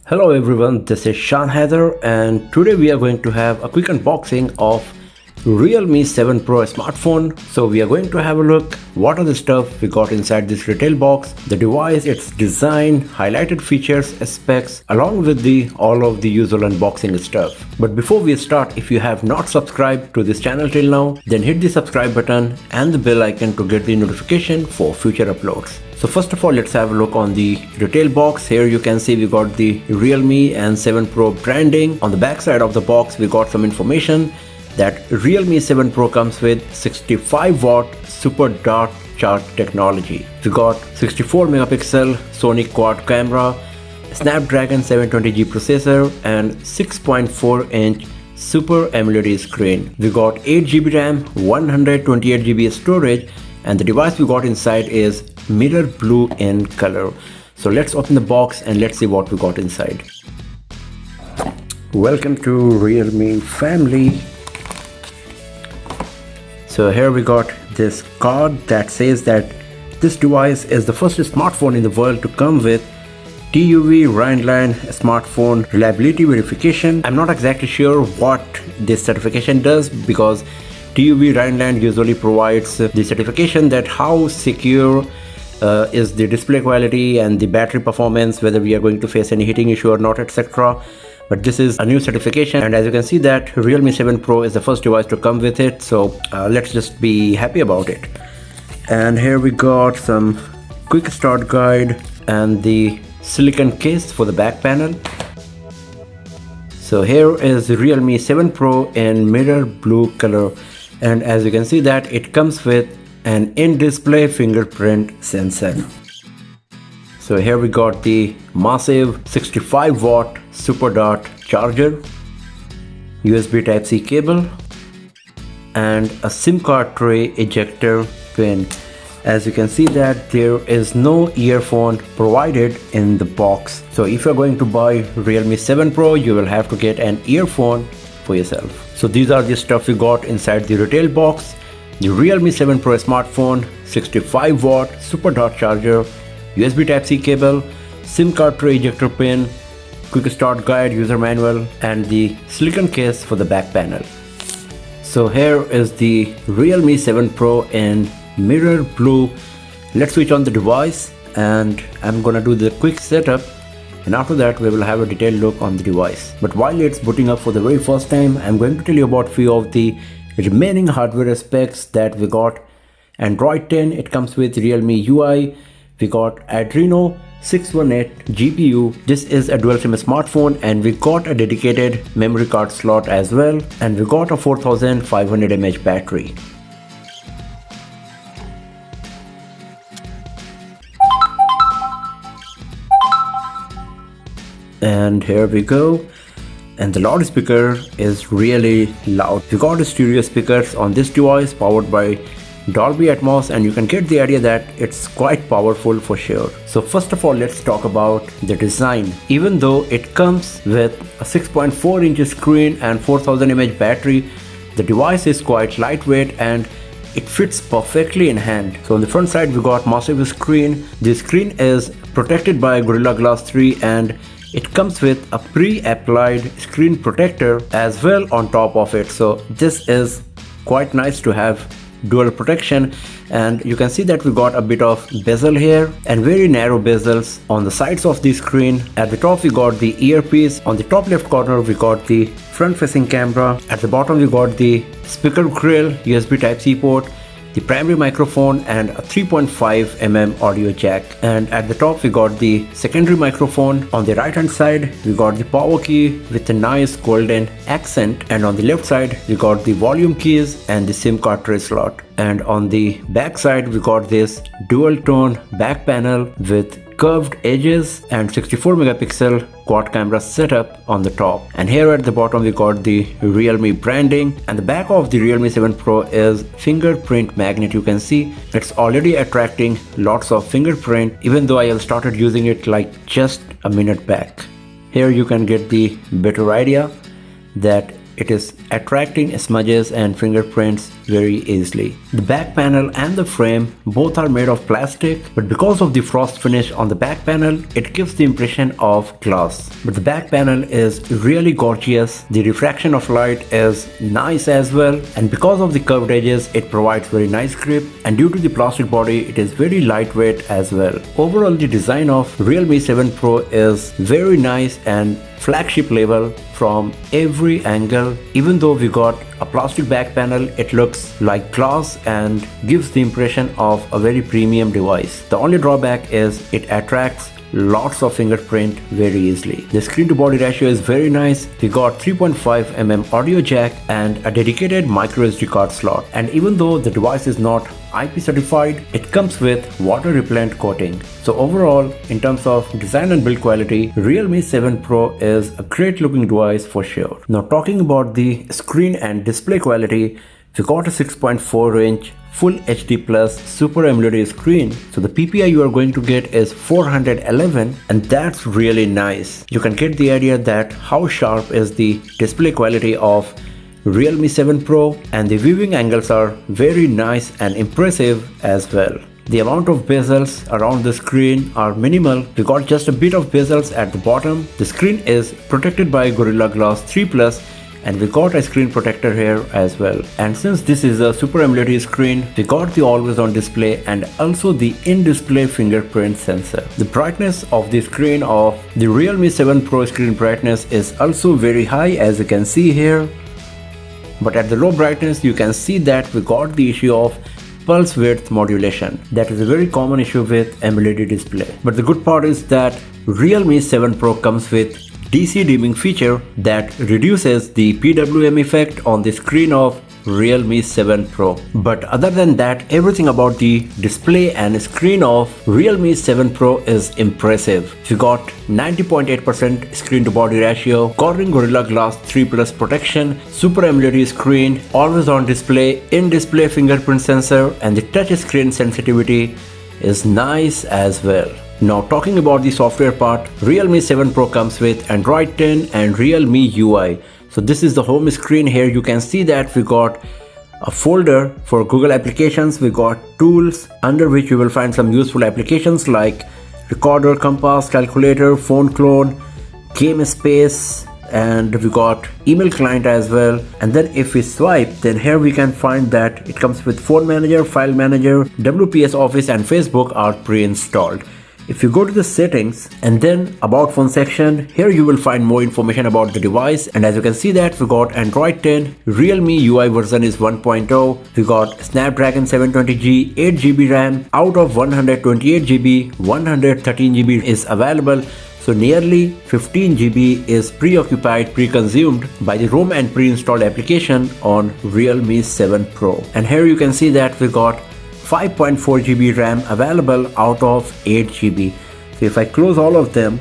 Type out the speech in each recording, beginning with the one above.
Hello everyone, this is Shan Heather and today we are going to have a quick unboxing of Realme 7 Pro smartphone. So we are going to have a look what are the stuff we got inside this retail box, the device, its design, highlighted features, specs, along with all of the usual unboxing stuff. But before we start, if you have not subscribed to this channel till now, then hit the subscribe button and the bell icon to get the notification for future uploads. So first of all, let's have a look on the retail box. Here you can see we got the Realme and 7 Pro branding. On the back side of the box, we got some information that Realme 7 Pro comes with 65 watt super dart charge technology. We got 64 megapixel Sony quad camera, Snapdragon 720G processor and 6.4 inch Super AMOLED screen. We got 8GB RAM, 128GB storage, and the device we got inside is mirror blue in color. So let's open the box and let's see what we got inside. Welcome to Realme family. So here we got this card that says that this device is the first smartphone in the world to come with TÜV Rheinland smartphone reliability verification. I'm not exactly sure what this certification does because TÜV Rheinland usually provides the certification that how secure is the display quality and the battery performance, whether we are going to face any heating issue or not, etc. But this is a new certification, and as you can see that Realme 7 Pro is the first device to come with it, so let's just be happy about it. And here we got some quick start guide and the silicone case for the back panel. So here is Realme 7 Pro in mirror blue color, and as you can see that it comes with an in-display fingerprint sensor. So here we got the massive 65 watt super dart charger, USB Type-C cable, and a SIM card tray ejector pin. As you can see that there is no earphone provided in the box. So if you're going to buy Realme 7 Pro, you will have to get an earphone for yourself. So these are the stuff we got inside the retail box. The Realme 7 Pro smartphone, 65 watt super dart charger, USB Type-C cable, SIM card tray ejector pin, quick start guide, user manual, and the silicone case for the back panel. So here is the Realme 7 Pro in mirror blue. Let's switch on the device and I'm gonna do the quick setup, and after that we will have a detailed look on the device. But while it's booting up for the very first time, I'm going to tell you about few of the remaining hardware specs that we got. Android 10, it comes with Realme UI. We got Adreno 618 GPU. This is a dual SIM smartphone, and we got a dedicated memory card slot as well, and we got a 4500 mAh battery. And here we go. And the loudspeaker is really loud. We got stereo speakers on this device powered by Dolby Atmos, and you can get the idea that it's quite powerful for sure. So first of all, let's talk about the design. Even though it comes with a 6.4 inch screen and 4000 mAh battery, the device is quite lightweight and it fits perfectly in hand. So on the front side we got massive screen. The screen is protected by Gorilla Glass 3 and it comes with a pre-applied screen protector as well on top of it. So this is quite nice to have dual protection, and you can see that we got a bit of bezel here and very narrow bezels on the sides of the screen. At the top we got the earpiece. On the top left corner we got the front facing camera. At the bottom we got the speaker grill, USB Type-C port, the primary microphone, and a 3.5mm audio jack. And at the top we got the secondary microphone. On the right hand side we got the power key with a nice golden accent, and on the left side we got the volume keys and the SIM card tray slot. And on the back side we got this dual tone back panel with curved edges and 64 megapixel quad camera setup on the top. And here at the bottom we got the Realme branding, and the back of the Realme 7 Pro is fingerprint magnet. You can see it's already attracting lots of fingerprint, even though I have started using it like just a minute back. Here you can get the better idea that it is attracting smudges and fingerprints very easily. The back panel and the frame both are made of plastic, but because of the frost finish on the back panel, it gives the impression of glass. But the back panel is really gorgeous. The refraction of light is nice as well, and because of the curved edges, it provides very nice grip, and due to the plastic body, it is very lightweight as well. Overall, the design of Realme 7 Pro is very nice and flagship level from every angle. Even though we got a plastic back panel, it looks like glass and gives the impression of a very premium device. The only drawback is it attracts lots of fingerprint very easily. The screen to body ratio is very nice. We got 3.5mm audio jack and a dedicated micro SD card slot. And even though the device is not IP certified, it comes with water repellent coating. So overall, in terms of design and build quality, Realme 7 Pro is a great looking device for sure. Now talking about the screen and display quality, we got a 6.4-inch Full HD Plus Super AMOLED screen. So the PPI you are going to get is 411, and that's really nice. You can get the idea that how sharp is the display quality of Realme 7 Pro, and the viewing angles are very nice and impressive as well. The amount of bezels around the screen are minimal. We got just a bit of bezels at the bottom. The screen is protected by Gorilla Glass 3 Plus, and we got a screen protector here as well. And since this is a Super AMOLED screen, we got the always on display and also the in-display fingerprint sensor. The brightness of the screen of the Realme 7 Pro screen brightness is also very high, as you can see here. But at the low brightness, you can see that we got the issue of pulse width modulation. That is a very common issue with AMOLED display. But the good part is that Realme 7 Pro comes with DC dimming feature that reduces the PWM effect on the screen of Realme 7 Pro. But other than that, everything about the display and screen of Realme 7 Pro is impressive. We got 90.8% screen to body ratio, Corning Gorilla Glass 3 Plus protection, Super AMOLED screen, always on display, in-display fingerprint sensor, and the touch screen sensitivity is nice as well. Now talking about the software part, Realme 7 Pro comes with Android 10 and Realme UI. So this is the home screen. Here you can see that we got a folder for Google applications. We got tools under which you will find some useful applications like recorder, compass, calculator, phone clone, game space, and we got email client as well. And then if we swipe, then here we can find that it comes with phone manager, file manager, WPS Office and Facebook are pre-installed. If you go to the settings and then about phone section, here you will find more information about the device. And as you can see that we got Android 10, Realme UI version is 1.0. We got Snapdragon 720G, 8GB RAM. Out of 128GB, 113GB is available. So nearly 15GB is preoccupied, pre-consumed by the ROM and pre-installed application on Realme 7 Pro. And here you can see that we got 5.4GB RAM available out of 8GB. So if I close all of them,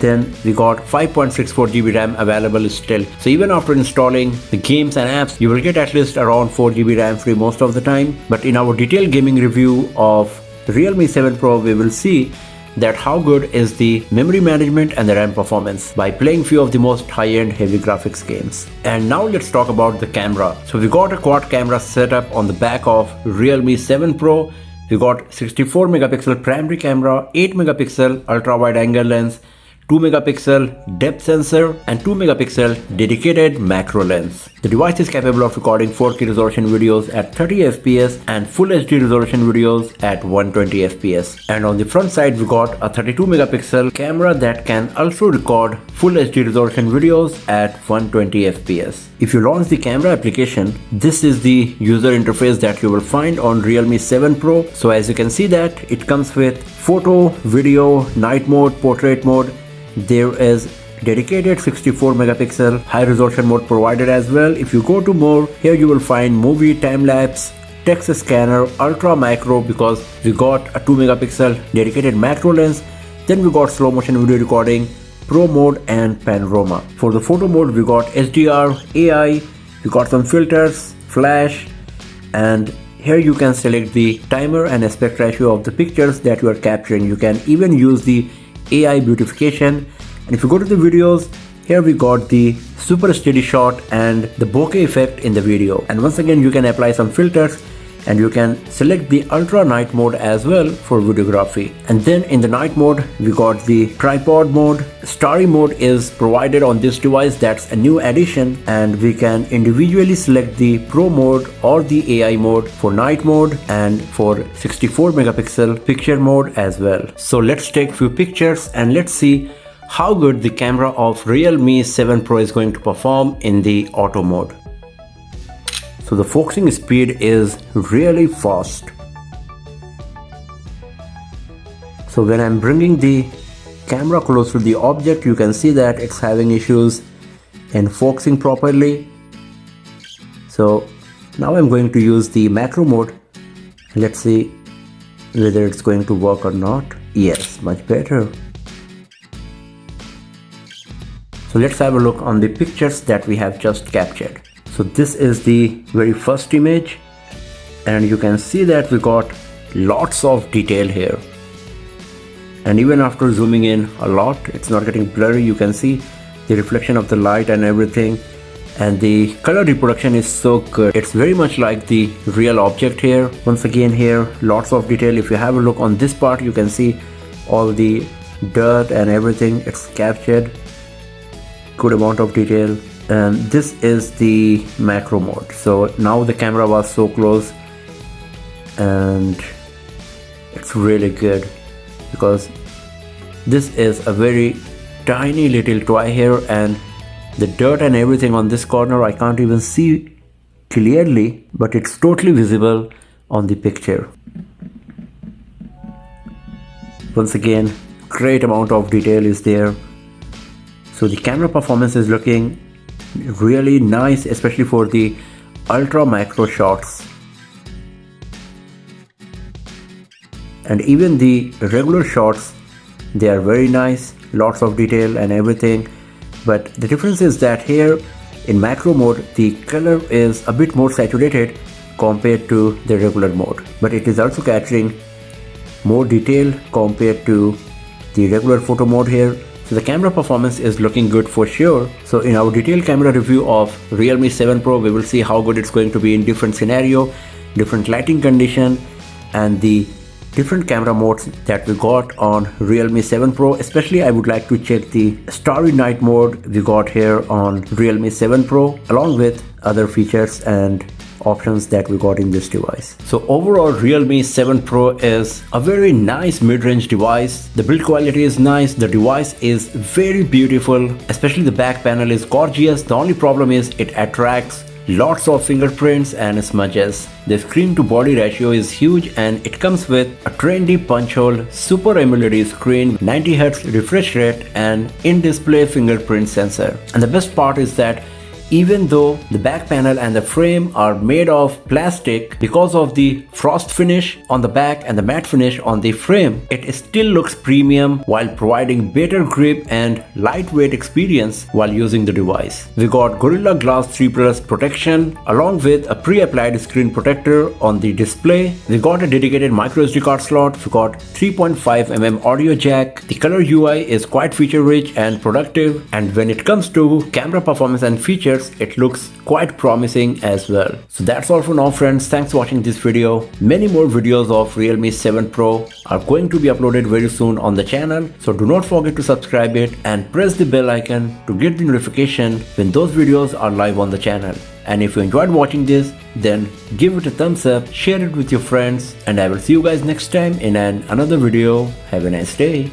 then we got 5.64GB RAM available still. So even after installing the games and apps, you will get at least around 4GB RAM free most of the time. But in our detailed gaming review of Realme 7 Pro, we will see that how good is the memory management and the RAM performance by playing few of the most high-end heavy graphics games. And now let's talk about the camera. So we got a quad camera setup on the back of Realme 7 Pro. We got 64 megapixel primary camera, 8 megapixel ultra wide angle lens, 2 megapixel depth sensor and 2 megapixel dedicated macro lens. The device is capable of recording 4K resolution videos at 30 fps and full HD resolution videos at 120 fps. And on the front side we got a 32 megapixel camera that can also record full HD resolution videos at 120 fps. If you launch the camera application, this is the user interface that you will find on Realme 7 Pro. So as you can see that it comes with photo, video, night mode, portrait mode. There is dedicated 64 megapixel high resolution mode provided as well. If you go to more, here you will find movie, time lapse, text scanner, ultra macro because we got a 2 megapixel dedicated macro lens. Then we got slow motion video recording, pro mode and panorama. For the photo mode we got HDR, AI, we got some filters, flash, and here you can select the timer and aspect ratio of the pictures that you are capturing. You can even use the AI beautification. And if you go to the videos, here we got the super steady shot and the bokeh effect in the video. And once again, you can apply some filters and you can select the ultra night mode as well for videography. And then in the night mode, we got the tripod mode. Starry mode is provided on this device. That's a new addition, and we can individually select the pro mode or the AI mode for night mode and for 64 megapixel picture mode as well. So let's take few pictures and let's see how good the camera of Realme 7 Pro is going to perform in the auto mode. So the focusing speed is really fast. So when I'm bringing the camera close to the object, you can see that it's having issues in focusing properly. So now I'm going to use the macro mode. Let's see whether it's going to work or not. Yes, much better. So let's have a look on the pictures that we have just captured. So this is the very first image, and you can see that we got lots of detail here. And even after zooming in a lot, it's not getting blurry. You can see the reflection of the light and everything. And the color reproduction is so good. It's very much like the real object here. Once again here, lots of detail. If you have a look on this part, you can see all the dirt and everything. It's captured. Good amount of detail. And this is the macro mode. So now the camera was so close and it's really good because this is a very tiny little toy here, and the dirt and everything on this corner I can't even see clearly, but it's totally visible on the picture. Once again, great amount of detail is there. So the camera performance is looking really nice, especially for the ultra macro shots. And even the regular shots, they are very nice, lots of detail and everything. But the difference is that here in macro mode, the color is a bit more saturated compared to the regular mode, but it is also capturing more detail compared to the regular photo mode here. So the camera performance is looking good for sure. So in our detailed camera review of Realme 7 Pro, we will see how good it's going to be in different scenario, different lighting condition, and the different camera modes that we got on Realme 7 Pro. Especially I would like to check the starry night mode we got here on Realme 7 Pro, along with other features and options that we got in this device. So overall, Realme 7 Pro is a very nice mid-range device. The build quality is nice, the device is very beautiful, especially the back panel is gorgeous. The only problem is it attracts lots of fingerprints and smudges. The screen to body ratio is huge, and it comes with a trendy punch hole Super AMOLED screen, 90Hz refresh rate, and in-display fingerprint sensor. And the best part is that even though the back panel and the frame are made of plastic, because of the frost finish on the back and the matte finish on the frame, it still looks premium while providing better grip and lightweight experience while using the device. We got Gorilla Glass 3 Plus protection along with a pre-applied screen protector on the display. We got a dedicated microSD card slot. We got 3.5mm audio jack. The color UI is quite feature rich and productive, and when it comes to camera performance and features, it looks quite promising as well. So that's all for now, friends. Thanks for watching this video. Many more videos of Realme 7 Pro are going to be uploaded very soon on the channel, so do not forget to subscribe it and press the bell icon to get the notification when those videos are live on the channel. And if you enjoyed watching this, then give it a thumbs up, share it with your friends, and I will see you guys next time in another video. Have a nice day.